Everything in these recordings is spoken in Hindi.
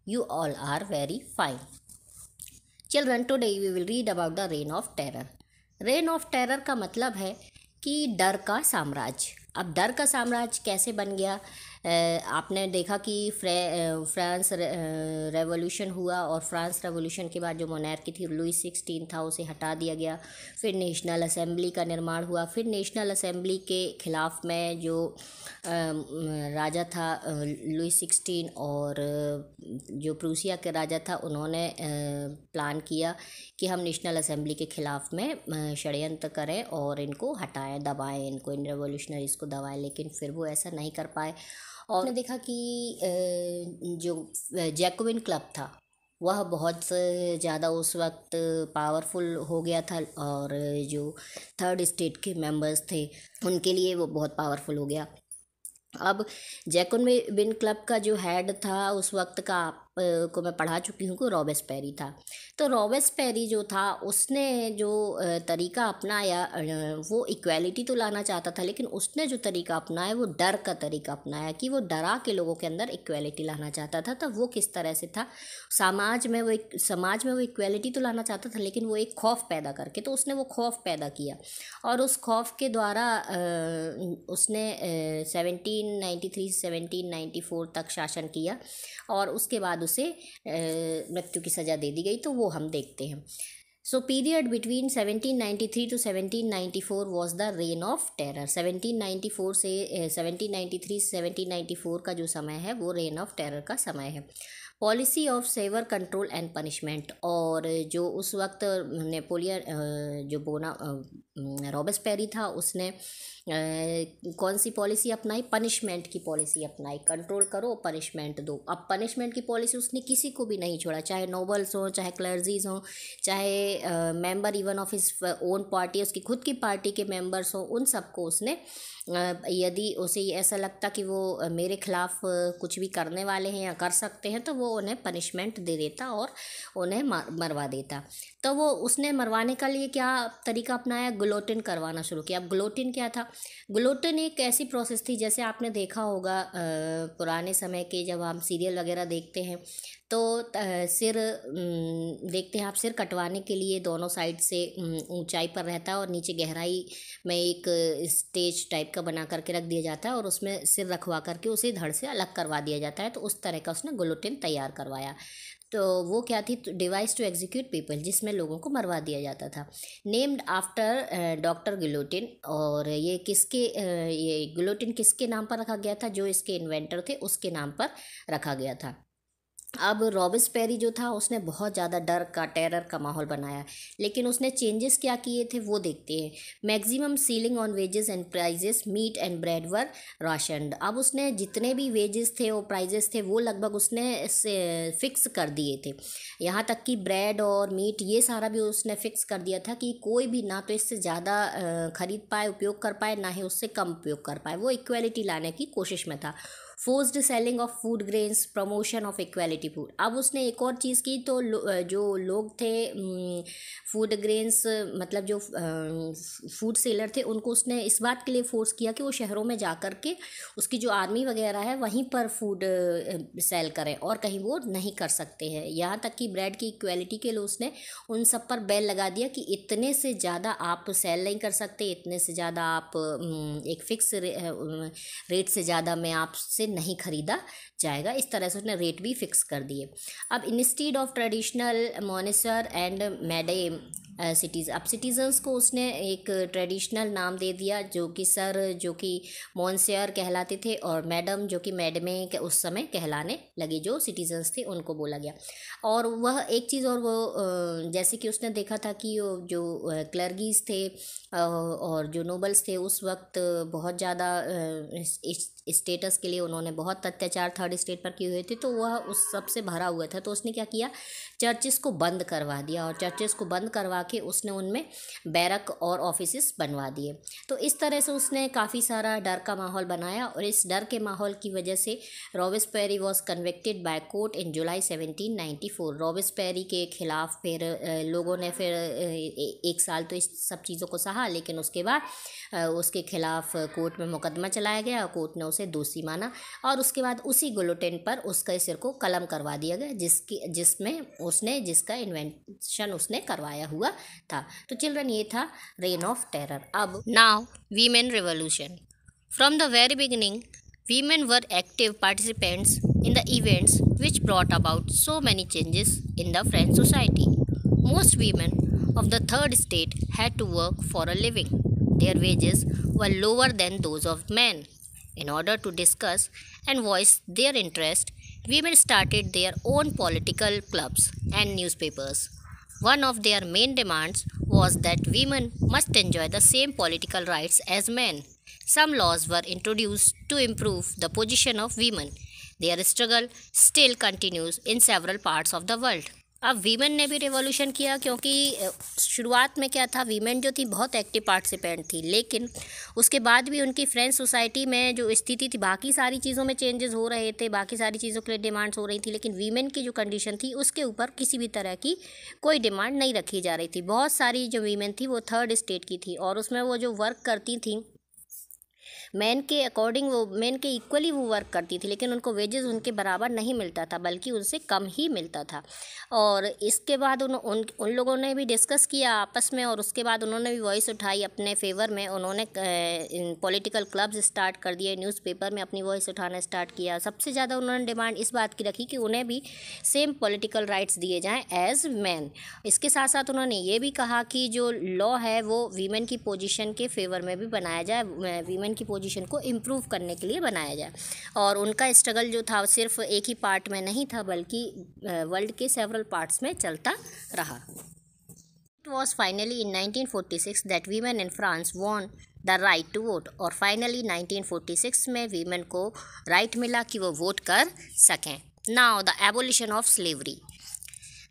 You all are very fine. Children, today we will read about the reign of terror. Rain of terror का मतलब है कि डर का साम्राज्य। अब डर का साम्राज्य कैसे बन गया? आपने देखा कि फ्रांस रेवोल्यूशन हुआ और फ्रांस रेवोल्यूशन के बाद जो मोनार्की थी लुई 16 था उसे हटा दिया गया। फिर नेशनल असेंबली का निर्माण हुआ। फिर नेशनल असेंबली के खिलाफ में जो राजा था लुई 16 और जो प्रूसिया के राजा था उन्होंने प्लान किया कि हम नेशनल असेंबली के ख़िलाफ़ में षड्यंत्र करें और इनको हटाएं, दबाएं, इनको इन रेवोल्यूशनरीज़ को दबाएं, लेकिन फिर वो ऐसा नहीं कर पाए। और हमने देखा कि जो जैकोबिन क्लब था वह बहुत ज़्यादा उस वक्त पावरफुल हो गया था और जो थर्ड स्टेट के मेंबर्स थे उनके लिए वो बहुत पावरफुल हो गया। अब जैकोबिन क्लब का जो हेड था उस वक्त का को मैं पढ़ा चुकी हूँ कि रॉबेस्पेरी था। तो रॉबेस्पेरी जो था उसने जो तरीका अपनाया वो इक्वालिटी तो लाना चाहता था, लेकिन उसने जो तरीका अपनाया वो डर का तरीका अपनाया कि वो डरा के लोगों के अंदर इक्वालिटी लाना चाहता था। तो वो किस तरह से था? समाज में वो इक्वालिटी तो लाना चाहता था, लेकिन वो एक खौफ पैदा करके, तो उसने वो खौफ पैदा किया और उस खौफ के द्वारा उसने 1793 से 1794 तक शासन किया और उसके बाद उसे मृत्यु की सज़ा दे दी गई। तो वो हम देखते हैं। So period between 1793 to 1794 was the reign of terror. 1794 से 1793 से 1794 का जो समय है वो रेन ऑफ टेरर का समय है। Policy of severe control and punishment, और जो उस वक्त नेपोलियन जो रॉबेस्पेरी था उसने कौन सी पॉलिसी अपनाई? पनिशमेंट की पॉलिसी अपनाई। कंट्रोल करो, पनिशमेंट दो। अब पनिशमेंट की पॉलिसी उसने किसी को भी नहीं छोड़ा, चाहे नोबल्स हों, चाहे क्लर्जीज हों, चाहे member even of his own party, उसकी खुद की पार्टी के मेंबर्स हों, उन सबको उसने यदि उसे ऐसा लगता कि वो मेरे खिलाफ कुछ भी करने वाले हैं या कर सकते हैं तो वो उन्हें पनिशमेंट दे देता और उन्हें मरवा देता। तो वो उसने मरवाने का लिए क्या तरीका अपनाया? गुलोटिन करवाना शुरू किया। अब गुलोटिन क्या था? गुलोटिन एक ऐसी प्रोसेस थी, जैसे आपने देखा होगा पुराने समय के जब हम सीरियल वगैरह देखते हैं तो सिर देखते हैं आप, सिर कटवाने के लिए दोनों साइड से ऊंचाई पर रहता है और नीचे गहराई में एक स्टेज टाइप का बना करके रख दिया जाता है और उसमें सिर रखवा करके उसे धड़ से अलग करवा दिया जाता है। तो उस तरह का उसने गुलोटिन तैयार करवाया। तो वो क्या थी? डिवाइस टू एग्जीक्यूट पीपल, जिसमें लोगों को मरवा दिया जाता था। Named after doctor Guillotin. और ये गिलोटिन किसके नाम पर रखा गया था? जो इसके इन्वेंटर थे उसके नाम पर रखा गया था। अब रॉबेस्पेरी जो था उसने बहुत ज़्यादा डर का, टेरर का माहौल बनाया, लेकिन उसने चेंजेस क्या किए थे वो देखते हैं। Maximum ceiling on wages and prices, meat and bread were rationed. अब उसने जितने भी वेजेस थे और प्राइजेस थे वो लगभग उसने फिक्स कर दिए थे। यहाँ तक कि ब्रेड और मीट ये सारा भी उसने फिक्स कर दिया था कि कोई भी ना तो इससे ज़्यादा खरीद पाए, उपयोग कर पाए, ना ही उससे कम उपयोग कर पाए। वो इक्वालिटी लाने की कोशिश में था। Forced selling of food grains, promotion of equality food. अब उसने एक और चीज़ की, तो जो लोग थे फूड ग्रेन्स मतलब जो फूड सेलर थे उनको उसने इस बात के लिए फोर्स किया कि वो शहरों में जा कर के उसकी जो आर्मी वगैरह है वहीं पर फूड सेल करें और कहीं वो नहीं कर सकते हैं। यहाँ तक कि ब्रेड की इक्वालिटी के लिए उसने उन सब पर बैन लगा दिया कि इतने से ज़्यादा आप सेल नहीं कर सकते, इतने से ज़्यादा आप एक फिक्स रेट से ज़्यादा मैं आपसे नहीं खरीदा जाएगा। इस तरह से उसने रेट भी फिक्स कर दिए। अब instead of traditional monsieur and madam cities, अब सिटीजन्स को उसने एक ट्रेडिशनल नाम दे दिया, जो कि सर जो कि मॉन्सियर कहलाते थे और मैडम जो कि मैडमे उस समय कहलाने लगे, जो सिटीजन्स थे उनको बोला गया। और वह एक चीज़ और वो जैसे कि उसने देखा था कि जो क्लर्गीज थे और जो नोबल्स थे उस वक्त बहुत ज़्यादा स्टेटस के लिए उन्होंने बहुत अत्याचार थर्ड स्टेट पर किए हुए थे, तो वह उस सब से भरा हुआ था। तो उसने क्या किया चर्चेस को बंद करवा दिया और चर्चेस को बंद करवा के उसने उनमें बैरक और ऑफिसेस बनवा दिए। तो इस तरह से उसने काफ़ी सारा डर का माहौल बनाया और इस डर के माहौल की वजह से रॉबेस्पेरी वॉज कन्विक्टेड बाय कोर्ट इन जुलाई 1794। रॉबेस्पेरी के खिलाफ फिर लोगों ने फिर एक साल तो इस सब चीज़ों को सहा, लेकिन उसके बाद उसके खिलाफ कोर्ट में मुकदमा चलाया गया। कोर्ट ने उसे दोषी माना और उसके बाद उसी गुलोटिन पर उसके सिर को कलम करवा दिया गया जिसका इन्वेंशन उसने करवाया हुआ था। तो चिल्ड्रन, ये था रेन ऑफ टेरर। अब now women revolution. From the very beginning women were active participants in the events which brought about so many changes in the French society. Most women of the third estate had to work for a living. Their wages were lower than those of men. In order to discuss and voice their interest, women started their own political clubs and newspapers. One of their main demands was that women must enjoy the same political rights as men. Some laws were introduced to improve the position of women. Their struggle still continues in several parts of the world. अब वीमेन ने भी रिवॉल्यूशन किया, क्योंकि शुरुआत में क्या था, वीमेन जो थी बहुत एक्टिव पार्टिसिपेंट थी, लेकिन उसके बाद भी उनकी फ्रेंच सोसाइटी में जो स्थिति थी, बाकी सारी चीज़ों में चेंजेस हो रहे थे, बाकी सारी चीज़ों के लिए डिमांड्स हो रही थी, लेकिन वीमेन की जो कंडीशन थी उसके ऊपर किसी भी तरह की कोई डिमांड नहीं रखी जा रही थी। बहुत सारी जो वीमेन थी वो थर्ड स्टेट की थी और उसमें वो जो वर्क करती थी मैन के अकॉर्डिंग, वो मैन के इक्वली वो वर्क करती थी, लेकिन उनको वेजेस उनके बराबर नहीं मिलता था, बल्कि उनसे कम ही मिलता था। और इसके बाद उन लोगों ने भी डिस्कस किया आपस में और उसके बाद उन्होंने भी वॉइस उठाई अपने फेवर में। उन्होंने पॉलिटिकल क्लब्स स्टार्ट कर दिए, न्यूज़पेपर में अपनी वॉइस उठाना स्टार्ट किया। सबसे ज़्यादा उन्होंने डिमांड इस बात की रखी कि उन्हें भी सेम पॉलिटिकल राइट्स दिए जाएँ एज मैन। इसके साथ साथ उन्होंने ये भी कहा कि जो लॉ है वो वीमेन की पोजीशन के फेवर में भी बनाया जाए, वीमेन की पोजीशन को इम्प्रूव करने के लिए बनाया जाए। और उनका स्ट्रगल जो था सिर्फ एक ही पार्ट में नहीं था, बल्कि वर्ल्ड के सेवरल पार्ट्स में चलता रहा। It was finally in 1946 that women in France won the right to vote। और फाइनली 1946 में वीमेन को राइट मिला कि वो वोट कर सकें। Now the abolition of slavery।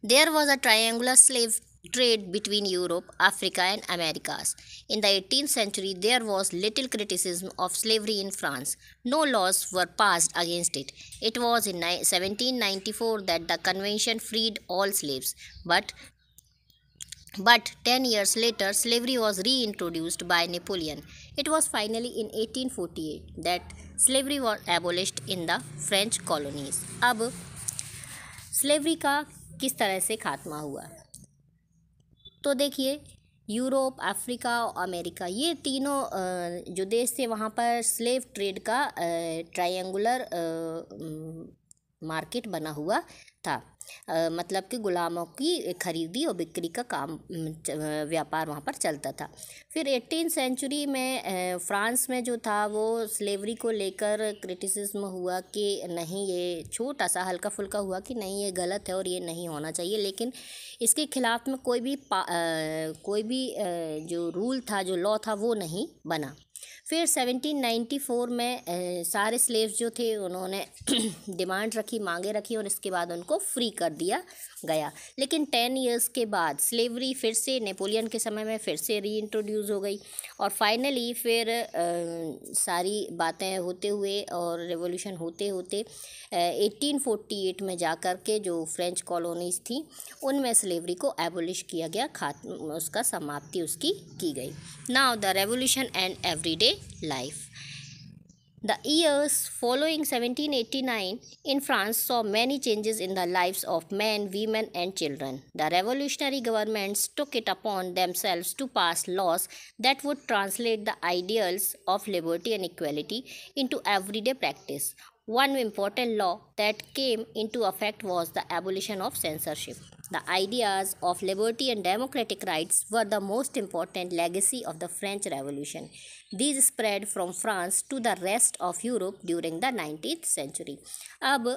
There was a triangular slave trade between Europe, Africa and Americas. In the 18th century, there was little criticism of slavery in France. No laws were passed against it. It was in 1794 that the convention freed all slaves. But 10 years later, slavery was reintroduced by Napoleon. It was finally in 1848 that slavery was abolished in the French colonies. अब स्लेवरी का किस तरह से खात्मा हुआ, तो देखिए, यूरोप, अफ्रीका और अमेरिका, ये तीनों जो देश थे वहाँ पर स्लेव ट्रेड का ट्रायंगुलर मार्केट बना हुआ था। मतलब कि गुलामों की खरीदी और बिक्री का काम, व्यापार वहाँ पर चलता था। फिर 18th सेंचुरी में फ्रांस में जो था वो स्लेवरी को लेकर क्रिटिसिज्म हुआ कि नहीं, ये छोटा सा हल्का फुल्का हुआ कि नहीं, ये गलत है और ये नहीं होना चाहिए, लेकिन इसके खिलाफ में कोई भी जो रूल था, जो लॉ था, वो नहीं बना। फिर 1794 में सारे स्लेव्स जो थे उन्होंने डिमांड रखी, मांगे रखी और इसके बाद उनको फ्री कर दिया गया। लेकिन 10 इयर्स के बाद स्लेवरी फिर से नेपोलियन के समय में फिर से रीइंट्रोड्यूस हो गई और फाइनली फिर सारी बातें होते हुए और रेवोल्यूशन होते होते 1848 में जाकर के जो फ्रेंच कॉलोनीज़ थी उनमें स्लेवरी को एबोलिश किया गया, उसका समाप्ति उसकी की गई। Now the revolution and everyday life। The years following 1789 in France saw many changes in the lives of men, women and children. The revolutionary governments took it upon themselves to pass laws that would translate the ideals of liberty and equality into everyday practice. One important law that came into effect was the abolition of censorship. The ideas of liberty and democratic rights were the most important legacy of the French Revolution. These spread from France to the rest of Europe during the 19th century. अब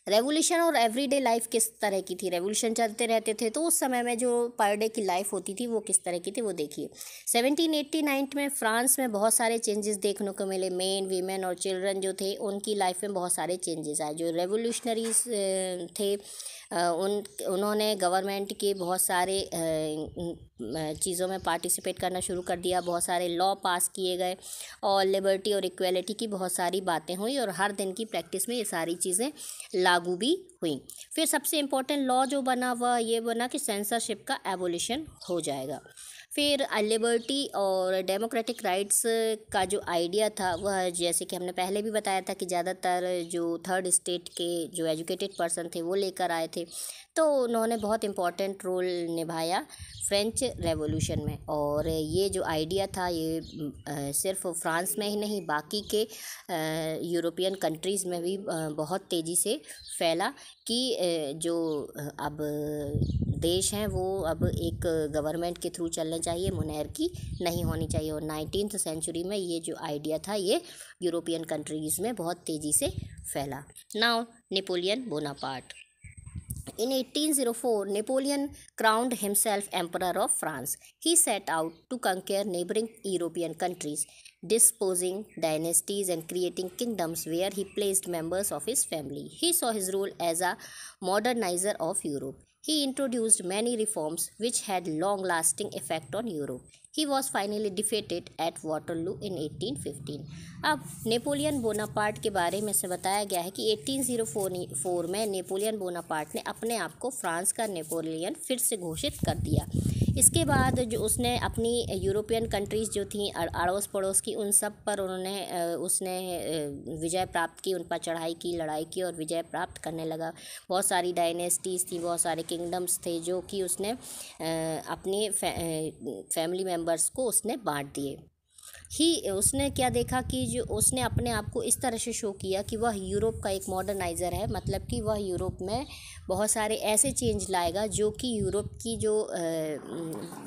रेवोल्यूशन और एवरीडे लाइफ किस तरह की थी, रेवोल्यूशन चलते रहते थे तो उस समय में जो पर डे की लाइफ होती थी वो किस तरह की थी वो देखिए। 1789 में फ्रांस में बहुत सारे चेंजेस देखने को मिले। मेन, वीमेन और चिल्ड्रन जो थे उनकी लाइफ में बहुत सारे चेंजेस आए। जो रेवोल्यूशनरीज थे उन्होंने गवर्नमेंट के बहुत सारे चीज़ों में पार्टिसिपेट करना शुरू कर दिया, बहुत सारे लॉ पास किए गए और लिबर्टी और इक्वेलिटी की बहुत सारी बातें हुई और हर दिन की प्रैक्टिस में ये सारी चीज़ें लागू भी हुई। फिर सबसे इम्पोर्टेंट लॉ जो बना वह ये बना कि सेंसरशिप का एबोलिशन हो जाएगा। फिर लिबर्टी और डेमोक्रेटिक राइट्स का जो आइडिया था वह, जैसे कि हमने पहले भी बताया था, कि ज़्यादातर जो थर्ड स्टेट के जो एजुकेटेड पर्सन थे वो लेकर आए थे, तो उन्होंने बहुत इम्पॉर्टेंट रोल निभाया फ्रेंच रेवोल्यूशन में। और ये जो आइडिया था ये सिर्फ फ्रांस में ही नहीं बाकी के यूरोपियन कंट्रीज़ में भी बहुत तेज़ी से फैला कि जो अब देश हैं वो अब एक गवर्नमेंट के थ्रू चलने चाहिए, मोनार्की नहीं होनी चाहिए। और 19th सेंचुरी में ये जो आइडिया था ये यूरोपियन कंट्रीज़ में बहुत तेज़ी से फैला। Now Napoleon Bonaparte. In 1804, Napoleon crowned himself Emperor of France. He set out to conquer neighboring European countries, disposing dynasties and creating kingdoms where he placed members of his family. He saw his role as a modernizer of Europe. He introduced many reforms which had long-lasting effect on Europe. He was finally defeated at Waterloo in 1815. अब नेपोलियन बोनापार्ट के बारे में से बताया गया है कि 1804 में नेपोलियन बोनापार्ट ने अपने आप को फ्रांस का नेपोलियन फिर से घोषित कर दिया। इसके बाद जो उसने अपनी यूरोपियन कंट्रीज़ जो थी अड़ोस पड़ोस की, उन सब पर उसने विजय प्राप्त की, उन पर चढ़ाई की, लड़ाई की और विजय प्राप्त करने लगा। बहुत सारी डायनेस्टीज़ थी, बहुत सारे किंगडम्स थे जो कि उसने अपने फैमिली मेम्बर्स को उसने बांट दिए। उसने क्या देखा कि जो उसने अपने आप को इस तरह से शो किया कि वह यूरोप का एक मॉडर्नाइज़र है, मतलब कि वह यूरोप में बहुत सारे ऐसे चेंज लाएगा जो कि यूरोप की जो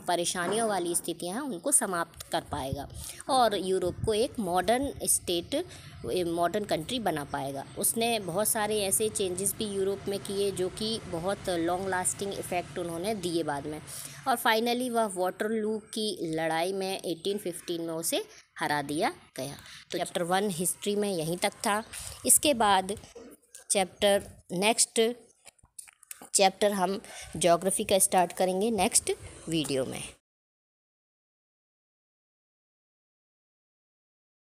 परेशानियों वाली स्थितियां हैं उनको समाप्त कर पाएगा और यूरोप को एक मॉडर्न स्टेट, मॉडर्न कंट्री बना पाएगा। उसने बहुत सारे ऐसे चेंजेस भी यूरोप में किए जो कि बहुत लॉन्ग लास्टिंग इफ़ेक्ट उन्होंने दिए बाद में। और फाइनली वह वाटरलू की लड़ाई में 1815 में उसे हरा दिया गया। तो चैप्टर 1 हिस्ट्री में यहीं तक था। इसके बाद नेक्स्ट चैप्टर हम ज्योग्राफी का स्टार्ट करेंगे नेक्स्ट वीडियो में।